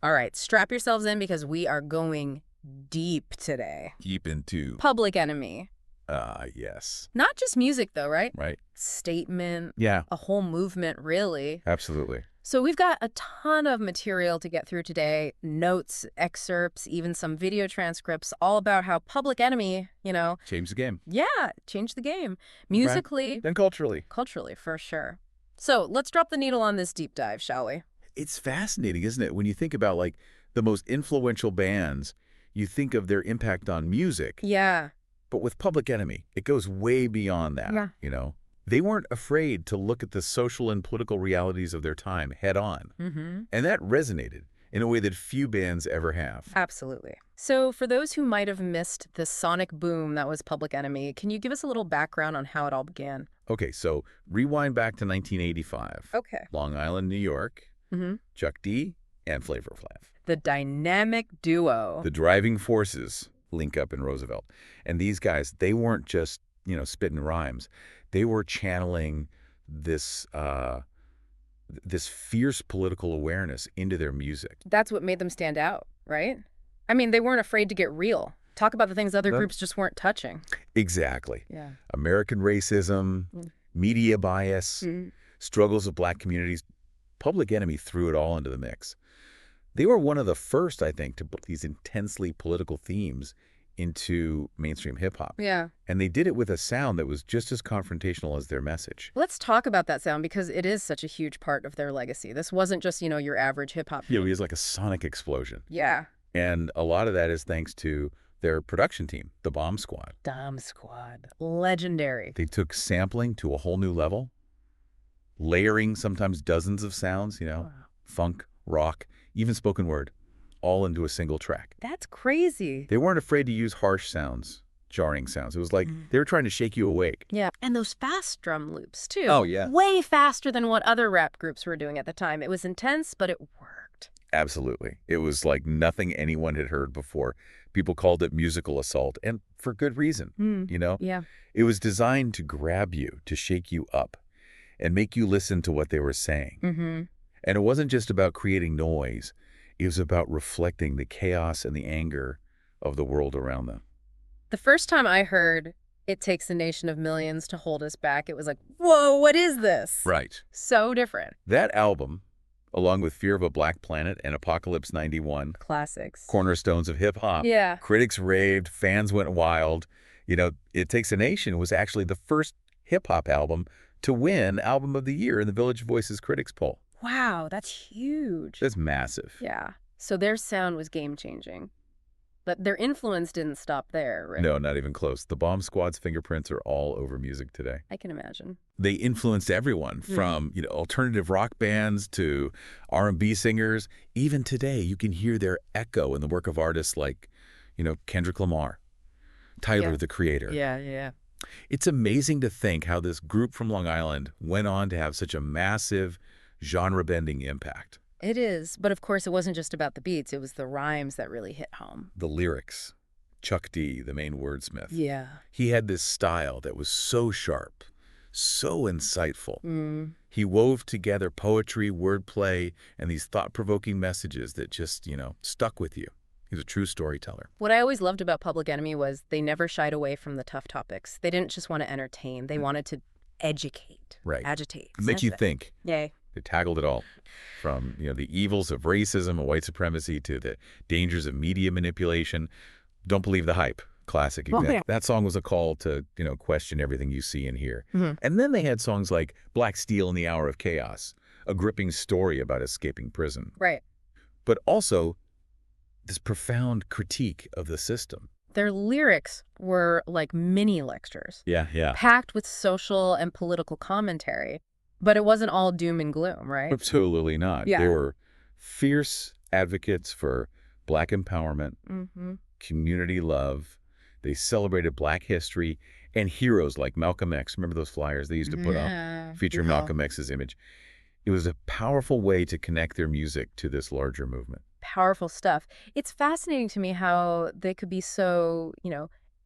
All right, strap yourselves in because we are going deep today. Deep into, Public Enemy. yes. Not just music, though, right? Right. Statement, Yeah, a whole movement, really. absolutely. So we've got a ton of material to get through today. Notes, excerpts, even some video transcripts, all about how Public Enemy, Change the game. yeah, changed the game. Right. Musically, And culturally. culturally, for sure. So let's drop the needle on this deep dive, shall we? It's fascinating, isn't it? When you think about, like, the most influential bands, you think of their impact on music. Yeah. But with Public Enemy, it goes way beyond that, Yeah. They weren't afraid to look at the social and political realities of their time head on. Mm-hmm. And that resonated in a way that few bands ever have. Absolutely. So for those who might have missed the sonic boom that was Public Enemy, can you give us a little background on how it all began? Okay, so rewind back to 1985. Okay. Long Island, New York, Mm-hmm. Chuck D and Flavor Flav. The dynamic duo. The driving forces link up in Roosevelt. And these guys, they weren't just, spitting rhymes. They were channeling this this fierce political awareness into their music. That's what made them stand out, right? I mean, they weren't afraid to get real. Talk about the things other groups just weren't touching. Exactly. Yeah. American racism, media bias, struggles of black communities. Public Enemy threw it all into the mix. They were one of the first, I think, to put these intensely political themes into mainstream hip-hop. Yeah. And they did it with a sound that was just as confrontational as their message. Let's talk about that sound because it is such a huge part of their legacy. This wasn't just, your average hip-hop. Yeah, it was like a sonic explosion. Yeah. And a lot of that is thanks to their production team, the Bomb Squad. Bomb Squad. Legendary. They took sampling to a whole new level, layering sometimes dozens of sounds, Wow. funk, rock, even spoken word, all into a single track. That's crazy. They weren't afraid to use harsh sounds, jarring sounds. It was like they were trying to shake you awake. Yeah. And those fast drum loops, too. Oh, yeah. Way faster than what other rap groups were doing at the time. It was intense, but it worked. Absolutely. It was like nothing anyone had heard before. People called it musical assault, and for good reason, Yeah. It was designed to grab you, to shake you up, and make you listen to what they were saying. Mm-hmm. And it wasn't just about creating noise. It was about reflecting the chaos and the anger of the world around them. The first time I heard It Takes a Nation of Millions to Hold Us Back, it was like, whoa, what is this? Right. So different. That album, along with Fear of a Black Planet and Apocalypse 91, Classics. cornerstones of hip-hop. Yeah. Critics raved, fans went wild. It Takes a Nation was actually the first hip-hop album to win Album of the Year in the Village Voices Critics Poll. Wow, that's huge. That's massive. Yeah. So their sound was game-changing. But their influence didn't stop there, right? No, not even close. The Bomb Squad's fingerprints are all over music today. I can imagine. They influenced everyone from, alternative rock bands to R&B singers. Even today, you can hear their echo in the work of artists like, Kendrick Lamar, Tyler, the Creator. Yeah. It's amazing to think how this group from Long Island went on to have such a massive genre-bending impact. It is. But of course, it wasn't just about the beats. It was the rhymes that really hit home. The lyrics. Chuck D, the main wordsmith. Yeah. He had this style that was so sharp, so insightful. Mm. He wove together poetry, wordplay, and these thought-provoking messages that just, stuck with you. He was a true storyteller. What I always loved about Public Enemy was they never shied away from the tough topics. They didn't just want to entertain. They wanted to educate, Right. agitate. Make you censor. think. Yay. They tackled it all, from the evils of racism and white supremacy to the dangers of media manipulation. Don't believe the hype. Classic. Oh, yeah. That song was a call to question everything you see and hear. Mm-hmm. And then they had songs like Black Steel in the Hour of Chaos, a gripping story about escaping prison, Right. but also this profound critique of the system. Their lyrics were like mini lectures, Yeah. packed with social and political commentary. But it wasn't all doom and gloom, right? Absolutely not. Yeah. They were fierce advocates for Black empowerment, Mm-hmm. community love. They celebrated Black history and heroes like Malcolm X. Remember those flyers they used to put up featuring Malcolm X's image? It was a powerful way to connect their music to this larger movement. Powerful stuff. It's fascinating to me how they could be so,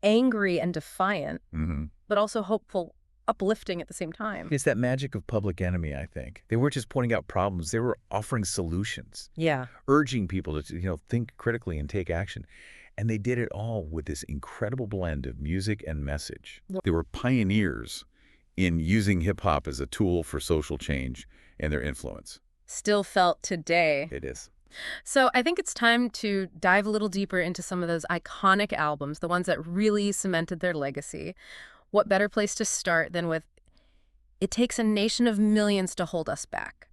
angry and defiant, Mm-hmm. but also hopeful uplifting at the same time. It's that magic of Public Enemy, I think. They weren't just pointing out problems, they were offering solutions, Yeah. urging people to, think critically and take action. And they did it all with this incredible blend of music and message. They were pioneers in using hip-hop as a tool for social change and their influence. Still felt today. It is. So I think it's time to dive a little deeper into some of those iconic albums, the ones that really cemented their legacy. What better place to start than with "It Takes a Nation of Millions to Hold Us Back."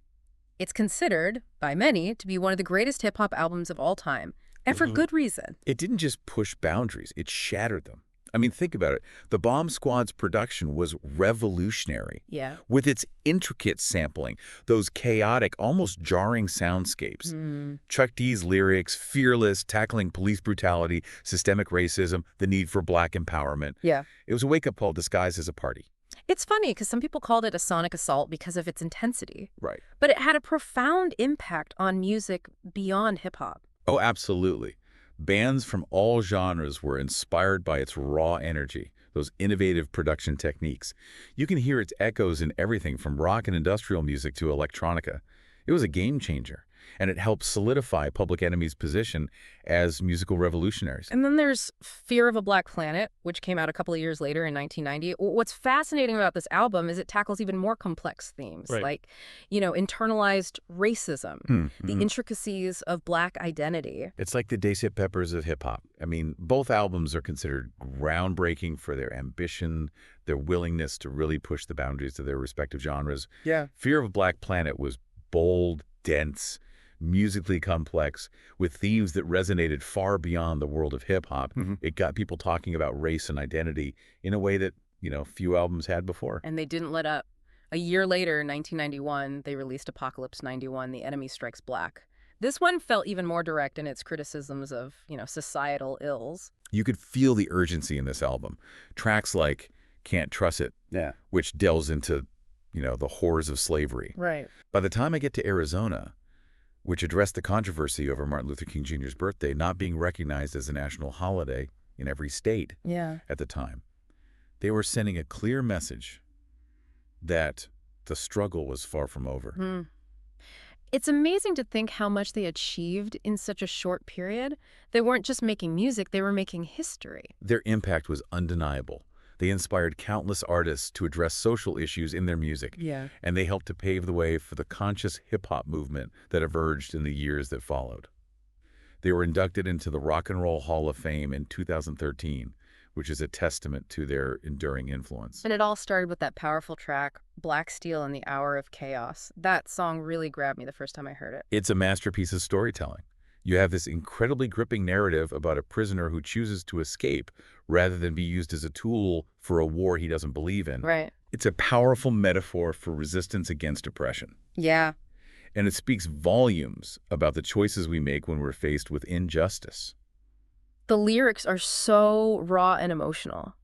It's considered, by many, to be one of the greatest hip-hop albums of all time, and for good reason. It didn't just push boundaries, it shattered them. I mean, think about it. The Bomb Squad's production was revolutionary. Yeah. With its intricate sampling, those chaotic, almost jarring soundscapes. Chuck D's lyrics, fearless, tackling police brutality, systemic racism, the need for black empowerment. Yeah. It was a wake-up call disguised as a party. It's funny because some people called it a sonic assault because of its intensity. Right. But it had a profound impact on music beyond hip-hop. Oh, absolutely. Bands from all genres were inspired by its raw energy, those innovative production techniques. You can hear its echoes in everything from rock and industrial music to electronica. It was a game changer, and it helped solidify Public Enemy's position as musical revolutionaries. And then there's Fear of a Black Planet, which came out a couple of years later in 1990. What's fascinating about this album is it tackles even more complex themes, like, internalized racism, the intricacies of black identity. It's like the Daisy Peppers of hip-hop. I mean, both albums are considered groundbreaking for their ambition, their willingness to really push the boundaries of their respective genres. Yeah. Fear of a Black Planet was bold, dense, musically complex, with themes that resonated far beyond the world of hip-hop. It got people talking about race and identity in a way that, few albums had before. And they didn't let up. A year later, in 1991, they released Apocalypse 91, The Enemy Strikes Black. This one felt even more direct in its criticisms of, societal ills. You could feel the urgency in this album. Tracks like Can't Trust It, which delves into, the horrors of slavery. Right. By the time I get to Arizona, which addressed the controversy over Martin Luther King Jr.'s birthday not being recognized as a national holiday in every state at the time, they were sending a clear message that the struggle was far from over. It's amazing to think how much they achieved in such a short period. They weren't just making music, they were making history. Their impact was undeniable. They inspired countless artists to address social issues in their music. And they helped to pave the way for the conscious hip-hop movement that emerged in the years that followed. They were inducted into the Rock and Roll Hall of Fame in 2013, which is a testament to their enduring influence. And it all started with that powerful track, Black Steel and the Hour of Chaos. That song really grabbed me the first time I heard it. It's a masterpiece of storytelling. You have this incredibly gripping narrative about a prisoner who chooses to escape rather than be used as a tool for a war he doesn't believe in. Right. It's a powerful metaphor for resistance against oppression. Yeah. And it speaks volumes about the choices we make when we're faced with injustice. The lyrics are so raw and emotional.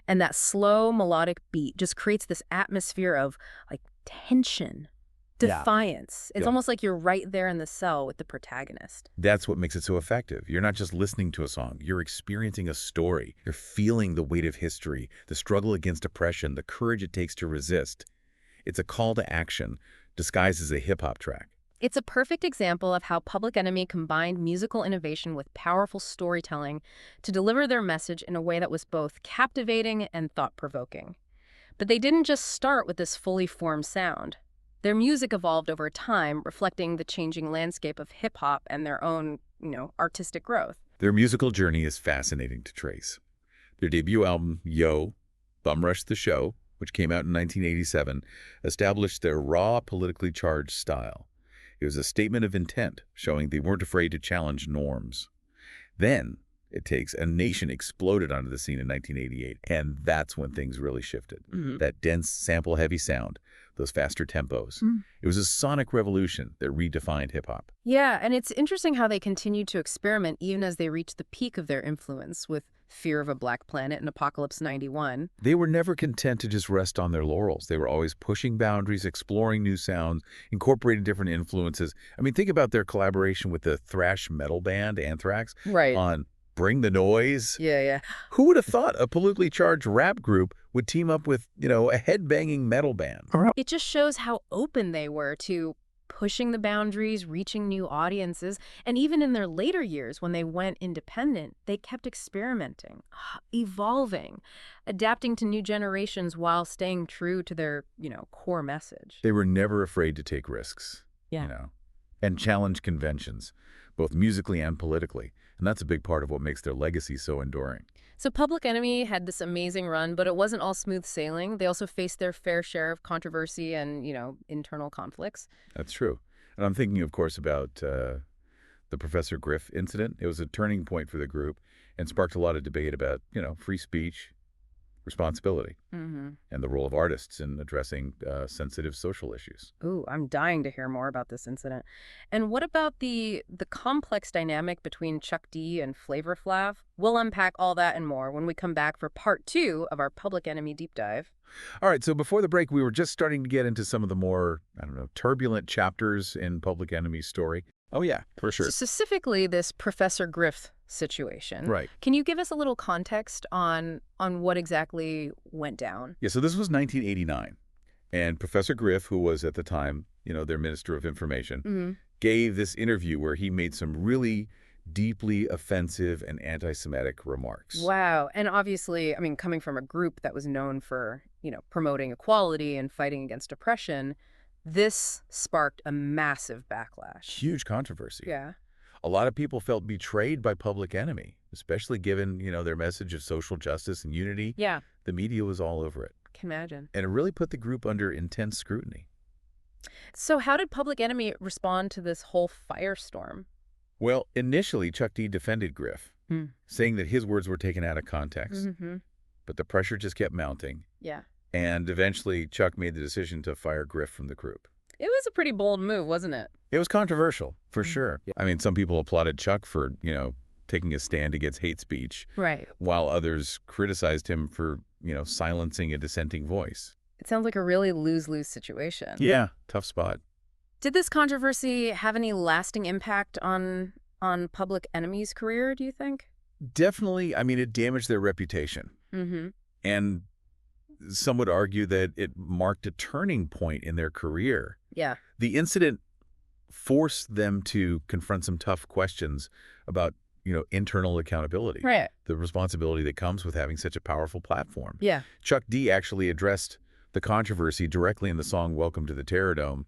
And that slow melodic beat just creates this atmosphere of tension, defiance. It's almost like you're right there in the cell with the protagonist. That's what makes it so effective. You're not just listening to a song. You're experiencing a story. You're feeling the weight of history, the struggle against oppression, the courage it takes to resist. It's a call to action disguised as a hip-hop track. It's a perfect example of how Public Enemy combined musical innovation with powerful storytelling to deliver their message in a way that was both captivating and thought-provoking. But they didn't just start with this fully formed sound. Their music evolved over time, reflecting the changing landscape of hip-hop and their own, artistic growth. Their musical journey is fascinating to trace. Their debut album, Yo, Bum Rush the Show, which came out in 1987, established their raw, politically charged style. It was a statement of intent, showing they weren't afraid to challenge norms. Then, It Takes a Nation exploded onto the scene in 1988, and that's when things really shifted. That dense, sample-heavy sound, those faster tempos. It was a sonic revolution that redefined hip-hop. Yeah, and it's interesting how they continued to experiment even as they reached the peak of their influence with Fear of a Black Planet and Apocalypse 91. They were never content to just rest on their laurels. They were always pushing boundaries, exploring new sounds, incorporating different influences. I mean, think about their collaboration with the thrash metal band Anthrax on Bring the Noise. Yeah, yeah. Who would have thought a politically charged rap group would team up with, a headbanging metal band? It just shows how open they were to pushing the boundaries, reaching new audiences, and even in their later years when they went independent, they kept experimenting, evolving, adapting to new generations while staying true to their, core message. They were never afraid to take risks, Yeah. and challenge conventions, both musically and politically. And that's a big part of what makes their legacy so enduring. So Public Enemy had this amazing run, but it wasn't all smooth sailing. They also faced their fair share of controversy and, internal conflicts. That's true. And I'm thinking, of course, about the Professor Griff incident. It was a turning point for the group and sparked a lot of debate about, free speech, responsibility, Mm-hmm. and the role of artists in addressing sensitive social issues. Ooh, I'm dying to hear more about this incident. And what about the complex dynamic between Chuck D and Flavor Flav? We'll unpack all that and more when we come back for part 2 of our Public Enemy deep dive. All right, so before the break, we were just starting to get into some of the more, turbulent chapters in Public Enemy's story. Oh, yeah, for sure. Specifically, this Professor Griff situation. Right. Can you give us a little context on what exactly went down? Yeah, so this was 1989, and Professor Griff, who was at the time, their Minister of Information, Mm-hmm. gave this interview where he made some really deeply offensive and anti-Semitic remarks. Wow. And obviously, coming from a group that was known for, promoting equality and fighting against oppression, this sparked a massive backlash. Huge controversy. Yeah. A lot of people felt betrayed by Public Enemy, especially given, their message of social justice and unity. Yeah. The media was all over it. Can imagine. And it really put the group under intense scrutiny. So how did Public Enemy respond to this whole firestorm? Well, initially, Chuck D defended Griff, saying that his words were taken out of context. Mm-hmm. But the pressure just kept mounting. Yeah. And eventually, Chuck made the decision to fire Griff from the group. It was a pretty bold move, wasn't it? It was controversial, for sure. I mean, some people applauded Chuck for, taking a stand against hate speech, Right. while others criticized him for, silencing a dissenting voice. It sounds like a really lose-lose situation. Yeah, tough spot. Did this controversy have any lasting impact on Public Enemy's career, do you think? Definitely, it damaged their reputation. Mm-hmm. And some would argue that it marked a turning point in their career. Yeah. The incident forced them to confront some tough questions about, internal accountability. Right. The responsibility that comes with having such a powerful platform. Yeah. Chuck D actually addressed the controversy directly in the song Welcome to the Terror Dome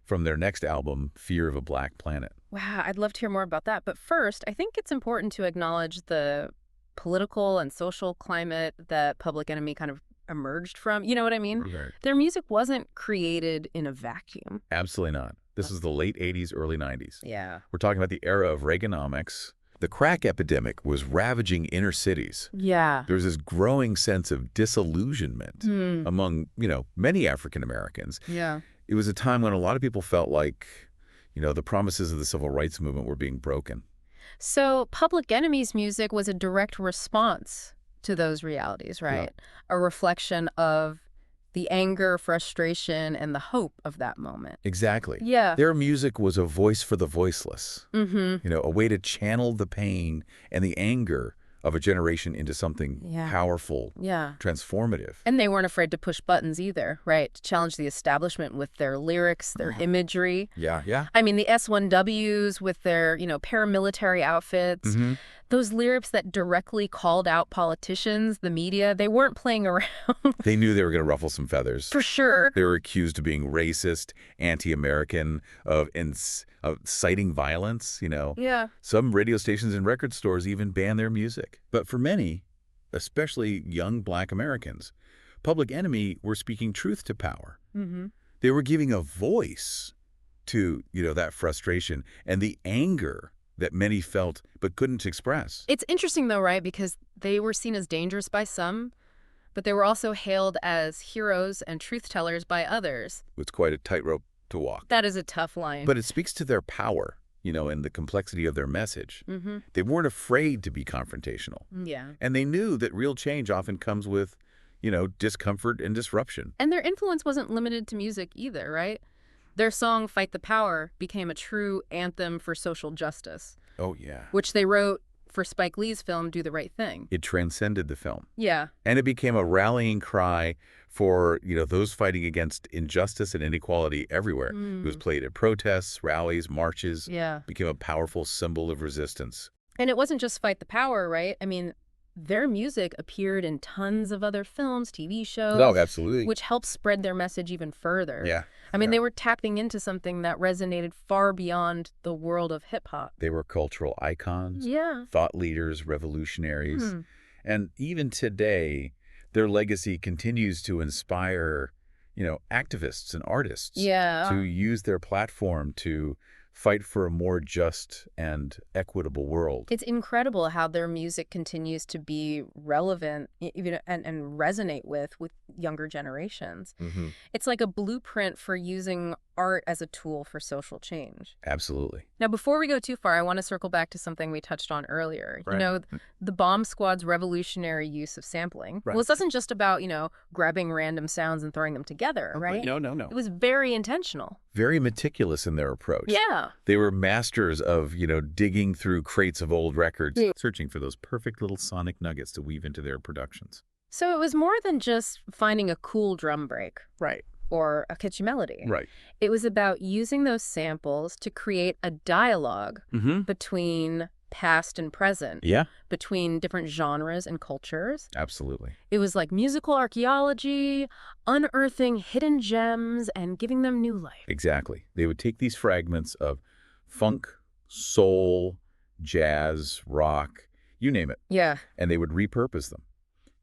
from their next album, Fear of a Black Planet. Wow, I'd love to hear more about that. But first, I think it's important to acknowledge the political and social climate that Public Enemy kind of emerged from. You know what I mean? Right. Their music wasn't created in a vacuum. Absolutely not. This is the late 80s, early 90s. Yeah. We're talking about the era of Reaganomics. The crack epidemic was ravaging inner cities. Yeah. There was this growing sense of disillusionment among, many African Americans. Yeah. It was a time when a lot of people felt like, the promises of the civil rights movement were being broken. So Public Enemy's music was a direct response to those realities, right? Yeah. A reflection of the anger, frustration, and the hope of that moment. Exactly. Yeah. Their music was a voice for the voiceless, Mm-hmm. a way to channel the pain and the anger of a generation into something powerful, Yeah. transformative. And they weren't afraid to push buttons either, right? To challenge the establishment with their lyrics, their imagery. Yeah, yeah. The S1Ws with their, paramilitary outfits. Mm-hmm. Those lyrics that directly called out politicians, the media, they weren't playing around. They knew they were going to ruffle some feathers. For sure. They were accused of being racist, anti-American, of inciting violence, Yeah. Some radio stations and record stores even banned their music. But for many, especially young Black Americans, Public Enemy were speaking truth to power. Mm-hmm. They were giving a voice to, that frustration and the anger that many felt but couldn't express. It's interesting, though, right? Because they were seen as dangerous by some, but they were also hailed as heroes and truth-tellers by others. It's quite a tightrope to walk. That is a tough line. But it speaks to their power, and the complexity of their message. Mm-hmm. They weren't afraid to be confrontational. Yeah. And they knew that real change often comes with, discomfort and disruption. And their influence wasn't limited to music either, right? Their song, Fight the Power, became a true anthem for social justice, Oh, yeah. which they wrote for Spike Lee's film Do the Right Thing. It transcended the film. Yeah. And it became a rallying cry for, those fighting against injustice and inequality everywhere. It was played at protests, rallies, marches. Yeah. Became a powerful symbol of resistance. And it wasn't just Fight the Power, right? I mean, their music appeared in tons of other films, TV shows. Oh, absolutely. Which helped spread their message even further. Yeah. I mean, they were tapping into something that resonated far beyond the world of hip-hop. They were cultural icons, Yeah. thought leaders, revolutionaries. And even today, their legacy continues to inspire, activists and artists to use their platform to fight for a more just and equitable world. It's incredible how their music continues to be relevant even and resonate with younger generations. It's like a blueprint for using art as a tool for social change. Absolutely. Now, before we go too far, I want to circle back to something we touched on earlier. Right. The Bomb Squad's revolutionary use of sampling. Right. Well, this wasn't just about, grabbing random sounds and throwing them together, right? No. It was very intentional. Very meticulous in their approach. Yeah. They were masters of, digging through crates of old records, searching for those perfect little sonic nuggets to weave into their productions. So it was more than just finding a cool drum break. Right. Or a catchy melody. Right. It was about using those samples to create a dialogue between past and present. Yeah. Between different genres and cultures. Absolutely. It was like musical archaeology, unearthing hidden gems and giving them new life. Exactly. They would take these fragments of funk, soul, jazz, rock, you name it. Yeah. And they would repurpose them,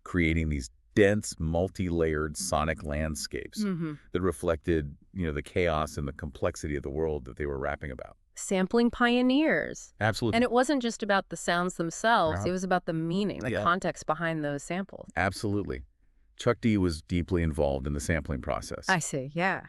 creating these dense, multi-layered sonic landscapes that reflected, the chaos and the complexity of the world that they were rapping about. Sampling pioneers. Absolutely. And it wasn't just about the sounds themselves. It was about the meaning, the context behind those samples. Absolutely. Chuck D was deeply involved in the sampling process. I see, yeah.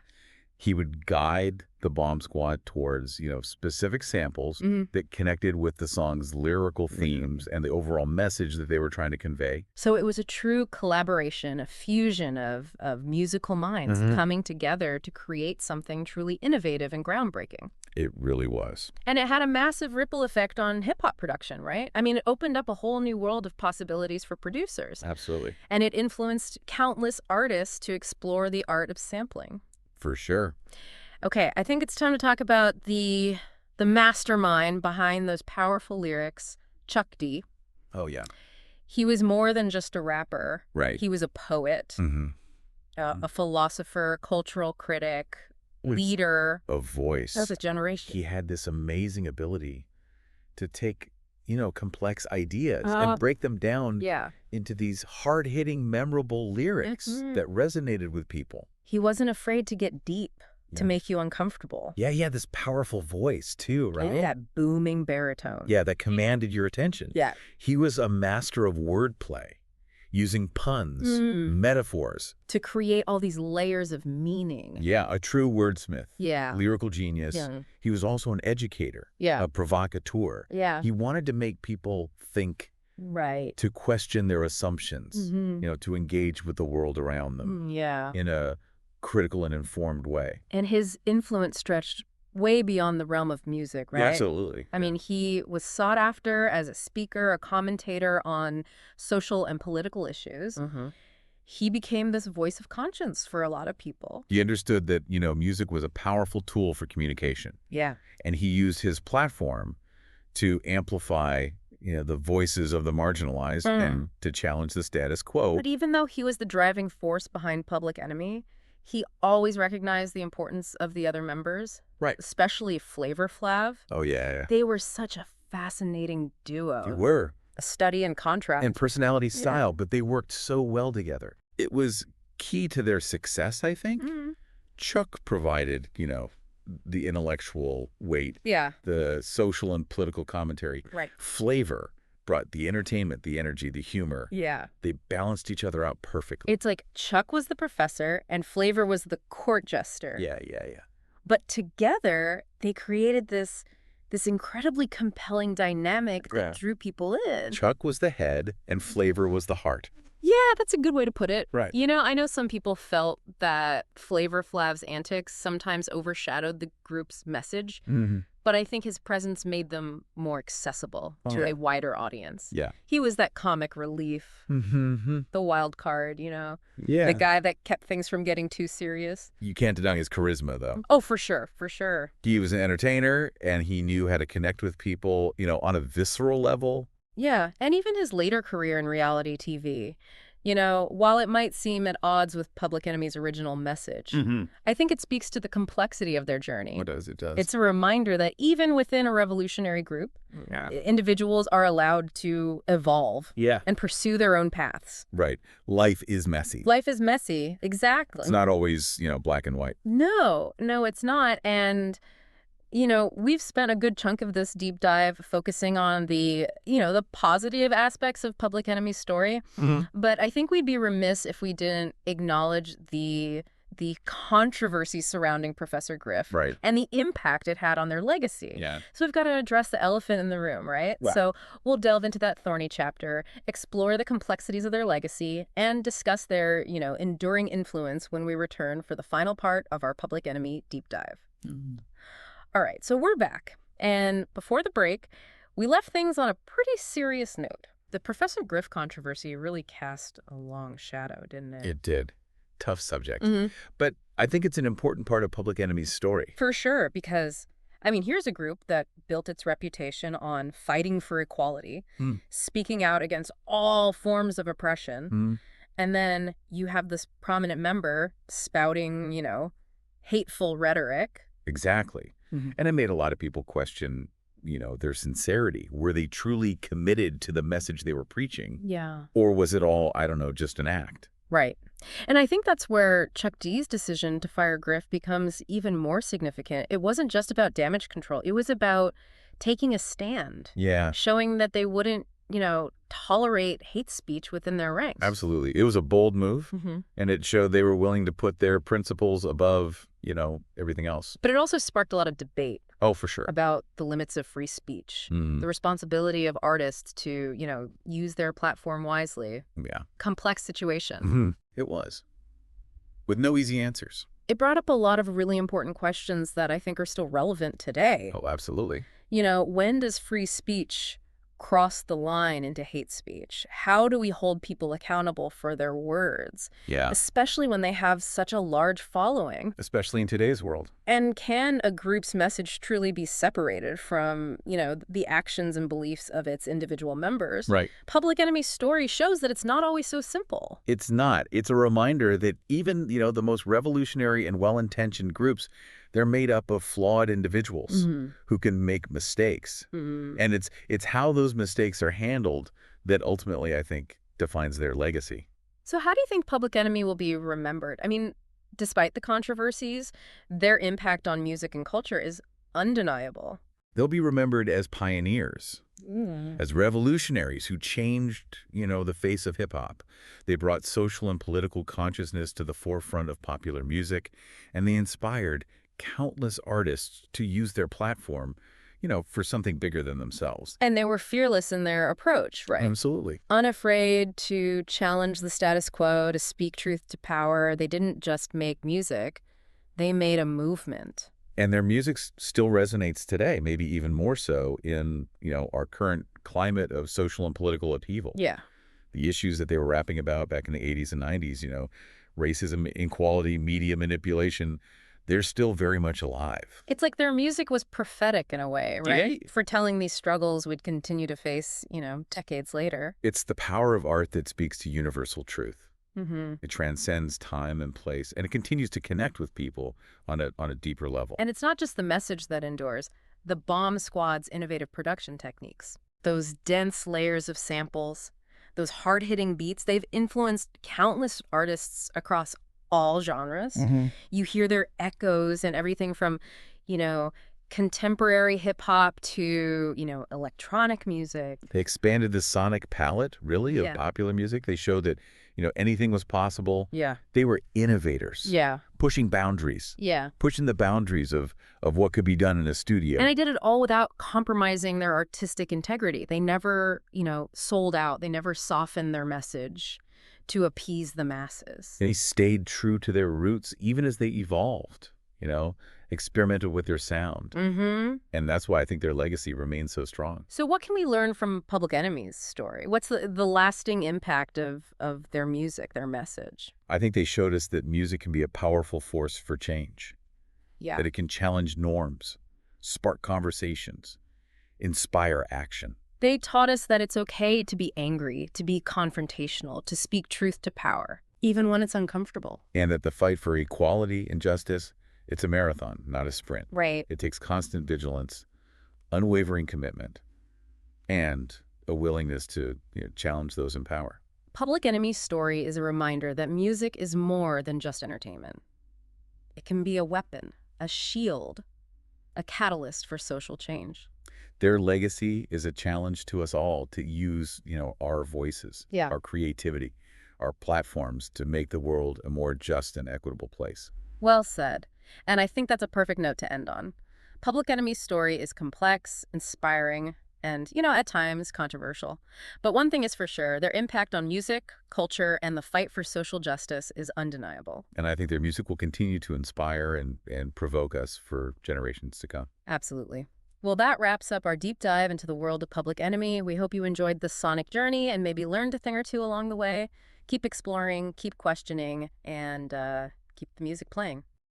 He would guide the Bomb Squad towards, specific samples that connected with the song's lyrical themes and the overall message that they were trying to convey. So it was a true collaboration, a fusion of musical minds coming together to create something truly innovative and groundbreaking. It really was. And it had a massive ripple effect on hip-hop production, right? I mean, it opened up a whole new world of possibilities for producers. Absolutely. And it influenced countless artists to explore the art of sampling. For sure. Okay, I think it's time to talk about the mastermind behind those powerful lyrics, Chuck D. Oh, yeah. He was more than just a rapper. Right. He was a poet, a philosopher, cultural critic, leader. A voice. Of a generation. He had this amazing ability to take, complex ideas and break them down into these hard-hitting, memorable lyrics that resonated with people. He wasn't afraid to get deep, to make you uncomfortable. Yeah, he had this powerful voice, too, right? And that booming baritone. Yeah, that commanded your attention. Yeah. He was a master of wordplay, using puns, metaphors. To create all these layers of meaning. Yeah, a true wordsmith. Yeah. Lyrical genius. Yeah. He was also an educator. Yeah. A provocateur. Yeah. He wanted to make people think. Right. To question their assumptions, to engage with the world around them. Yeah. In a critical and informed way. And his influence stretched way beyond the realm of music, right? Yeah, absolutely. I mean, he was sought after as a speaker, a commentator on social and political issues. He became this voice of conscience for a lot of people. He understood that, music was a powerful tool for communication. Yeah. And he used his platform to amplify the voices of the marginalized and to challenge the status quo. But even though he was the driving force behind Public Enemy, he always recognized the importance of the other members. Right. Especially Flavor Flav. Oh, yeah. They were such a fascinating duo. They were. A study in contrast. And personality style, but they worked so well together. It was key to their success, I think. Chuck provided, the intellectual weight. Yeah. The social and political commentary. Right. Flavor brought the entertainment, the energy, the humor. Yeah. They balanced each other out perfectly. It's like Chuck was the professor and Flavor was the court jester. Yeah. But together, they created this incredibly compelling dynamic that drew people in. Chuck was the head and Flavor was the heart. Yeah, that's a good way to put it. Right. You know, I know some people felt that Flavor Flav's antics sometimes overshadowed the group's message, Hmm. but I think his presence made them more accessible to a wider audience. Yeah. He was that comic relief, Hmm. the wild card, you know, Yeah. the guy that kept things from getting too serious. You can't deny his charisma, though. Oh, for sure, for sure. He was an entertainer, and he knew how to connect with people, on a visceral level. Yeah, and even his later career in reality TV. You know, while it might seem at odds with Public Enemy's original message, Mm-hmm. I think it speaks to the complexity of their journey. It does. It does. It's a reminder that even within a revolutionary group, Yeah. individuals are allowed to evolve Yeah. and pursue their own paths. Right. Life is messy. Life is messy, exactly. It's not always, black and white. No, it's not. And you know, we've spent a good chunk of this deep dive focusing on the positive aspects of Public Enemy's story. Mm-hmm. But I think we'd be remiss if we didn't acknowledge the controversy surrounding Professor Griff Right. and the impact it had on their legacy. Yeah. So we've got to address the elephant in the room, right? Wow. So we'll delve into that thorny chapter, explore the complexities of their legacy, and discuss their, enduring influence when we return for the final part of our Public Enemy deep dive. Mm-hmm. All right, so we're back. And before the break, we left things on a pretty serious note. The Professor Griff controversy really cast a long shadow, didn't it? It did. Tough subject. Mhm. But I think it's an important part of Public Enemy's story. For sure, because, here's a group that built its reputation on fighting for equality, speaking out against all forms of oppression, Mm. and then you have this prominent member spouting, hateful rhetoric. Exactly. Mm-hmm. And it made a lot of people question, their sincerity. Were they truly committed to the message they were preaching? Yeah. Or was it all, I don't know, just an act? Right. And I think that's where Chuck D's decision to fire Griff becomes even more significant. It wasn't just about damage control. It was about taking a stand. Yeah. Showing that they wouldn't, tolerate hate speech within their ranks. Absolutely. It was a bold move, Mm-hmm. and it showed they were willing to put their principles above, everything else. But it also sparked a lot of debate Oh, for sure. about the limits of free speech, Mm. the responsibility of artists to, use their platform wisely. Yeah. Complex situation. Mhm. It was. With no easy answers. It brought up a lot of really important questions that I think are still relevant today. Oh, absolutely. When does free speech cross the line into hate speech? How do we hold people accountable for their words, Yeah. especially when they have such a large following? Especially in today's world. And can a group's message truly be separated from, the actions and beliefs of its individual members? Right. Public Enemy's story shows that it's not always so simple. It's not. It's a reminder that even, the most revolutionary and well-intentioned groups, they're made up of flawed individuals who can make mistakes. Mm-hmm. And it's how those mistakes are handled that ultimately, I think, defines their legacy. So how do you think Public Enemy will be remembered? Despite the controversies, their impact on music and culture is undeniable. They'll be remembered as pioneers, as revolutionaries who changed, the face of hip-hop. They brought social and political consciousness to the forefront of popular music, and they inspired countless artists to use their platform, for something bigger than themselves. And they were fearless in their approach, right? Absolutely. Unafraid to challenge the status quo, to speak truth to power. They didn't just make music. They made a movement. And their music still resonates today, maybe even more so in, our current climate of social and political upheaval. Yeah. The issues that they were rapping about back in the 80s and 90s, racism, inequality, media manipulation, they're still very much alive. It's like their music was prophetic in a way, right? Yeah. For telling these struggles we'd continue to face, decades later. It's the power of art that speaks to universal truth. Mm-hmm. It transcends time and place, and it continues to connect with people on a deeper level. And it's not just the message that endures. The Bomb Squad's innovative production techniques, those dense layers of samples, those hard-hitting beats, they've influenced countless artists across all genres. Mm-hmm. You hear their echoes and everything from, contemporary hip-hop to, electronic music. They expanded the sonic palette, really, of popular music. They showed that, anything was possible. Yeah. They were innovators. Yeah. Pushing boundaries. Yeah. Pushing the boundaries of what could be done in a studio. And they did it all without compromising their artistic integrity. They never, sold out. They never softened their message to appease the masses. They stayed true to their roots even as they evolved, experimented with their sound. Mm-hmm. And that's why I think their legacy remains so strong. So what can we learn from Public Enemy's story? What's the lasting impact of their music, their message? I think they showed us that music can be a powerful force for change, Yeah. that it can challenge norms, spark conversations, inspire action. They taught us that it's okay to be angry, to be confrontational, to speak truth to power, even when it's uncomfortable. And that the fight for equality and justice, it's a marathon, not a sprint. Right. It takes constant vigilance, unwavering commitment, and a willingness to challenge those in power. Public Enemy's story is a reminder that music is more than just entertainment. It can be a weapon, a shield, a catalyst for social change. Their legacy is a challenge to us all to use, our voices, Yeah. our creativity, our platforms to make the world a more just and equitable place. Well said. And I think that's a perfect note to end on. Public Enemy's story is complex, inspiring, and, at times controversial. But one thing is for sure, their impact on music, culture, and the fight for social justice is undeniable. And I think their music will continue to inspire and provoke us for generations to come. Absolutely. Well, that wraps up our deep dive into the world of Public Enemy. We hope you enjoyed this sonic journey and maybe learned a thing or two along the way. Keep exploring, keep questioning, and keep the music playing.